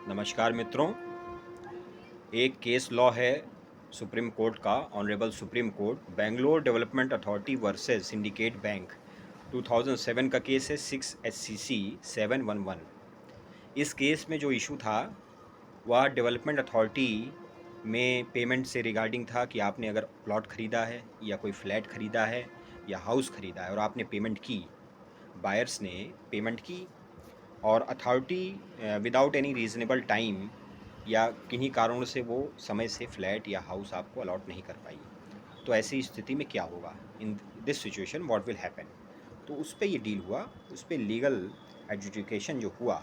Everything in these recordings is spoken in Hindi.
नमस्कार मित्रों। एक केस लॉ है सुप्रीम कोर्ट का, honourable supreme court, Bangalore development authority versus syndicate bank 2007 का केस है 6 SCC 711। इस केस में जो इशू था वह डेवलपमेंट अथॉरिटी में पेमेंट से रिगार्डिंग था कि आपने अगर प्लॉट ख़रीदा है या कोई फ्लैट ख़रीदा है या हाउस ख़रीदा है और आपने पेमेंट की, बायर्स ने पेमेंट की और authority without any reasonable time या किन्हीं कारणों से वो समय से फ्लैट या हाउस आपको अलॉट नहीं कर पाई, तो ऐसी स्थिति में क्या होगा, in this situation what will happen. तो उस पे ये डील हुआ, उस पे लीगल एडजुडिकेशन जो हुआ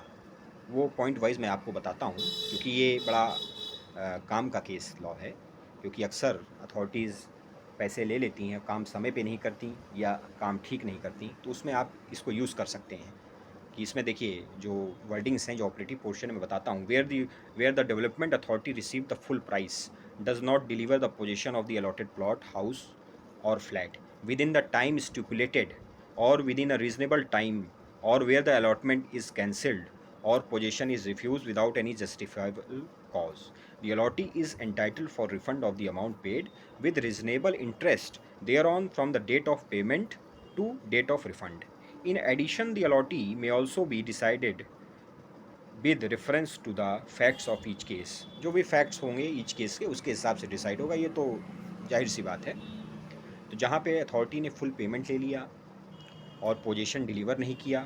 वो पॉइंट वाइज मैं आपको बताता हूँ, क्योंकि ये बड़ा काम का केस लॉ है। क्योंकि अक्सर अथॉरिटीज़ पैसे ले लेती हैं, काम समय पे नहीं करती या काम ठीक नहीं करती, तो उसमें आप इसको यूज़ कर सकते हैं। कि इसमें देखिए जो वर्डिंग्स हैं, जो ऑपरेटिव पोर्शन में बताता हूँ, where the development authority receive the full price does not deliver the possession of the allotted plot, house और flat within the time stipulated और within a reasonable time, और where the allotment is cancelled or possession is refused without any justifiable cause, the allotee is entitled for refund of the amount paid with reasonable interest thereon from the date of payment to date of refund. In addition, the allotee may also be decided with reference to the facts of each case. जो भी facts होंगे each case के, उसके हिसाब से डिसाइड होगा। ये तो जाहिर सी बात है। तो जहाँ पे अथॉरिटी ने फुल पेमेंट ले लिया और पोजीशन डिलीवर नहीं किया,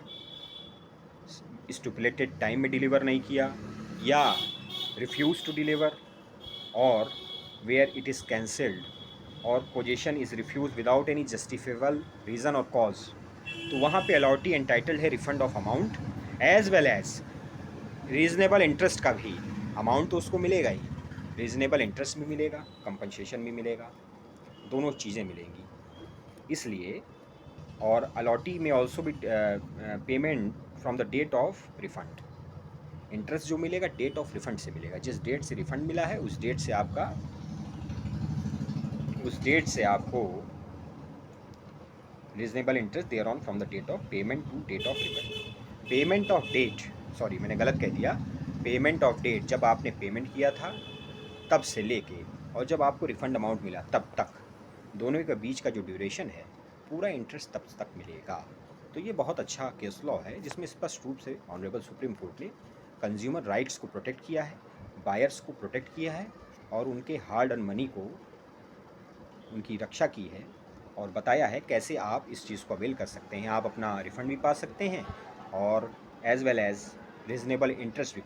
स्टिपुलेटेड टाइम में डिलीवर नहीं किया, या रिफ्यूज टू डिलीवर, और वेयर इट इज़ कैंसल्ड और possession is refuse without any justifiable reason और कॉज, तो वहाँ पे अलॉटी एंटाइटल्ड है refund of amount as well as reasonable interest का भी। अमाउंट तो उसको मिलेगा ही, रीज़नेबल इंटरेस्ट भी मिलेगा, कंपनसेशन भी मिलेगा, दोनों चीज़ें मिलेंगी। इसलिए और अलॉटी में ऑल्सो भी payment from the date of refund. Interest जो मिलेगा डेट ऑफ रिफंड से मिलेगा, जिस डेट से रिफंड मिला है उस डेट से आपको reasonable interest there on from the date of payment to date of refund. Payment of date, sorry मैंने गलत कह दिया, पेमेंट ऑफ डेट जब आपने पेमेंट किया था तब से लेके और जब आपको रिफंड अमाउंट मिला तब तक, दोनों के बीच का जो ड्यूरेशन है, पूरा इंटरेस्ट तब तक मिलेगा। तो ये बहुत अच्छा केस लॉ है जिसमें स्पष्ट रूप से ऑनरेबल सुप्रीम कोर्ट ने कंज्यूमर राइट्स को प्रोटेक्ट किया है, बायर्स को प्रोटेक्ट किया है और उनके हार्ड अर्न मनी को, उनकी रक्षा की है और बताया है कैसे आप इस चीज़ को अवेल कर सकते हैं। आप अपना रिफ़ंड भी पा सकते हैं और as well as reasonable interest भी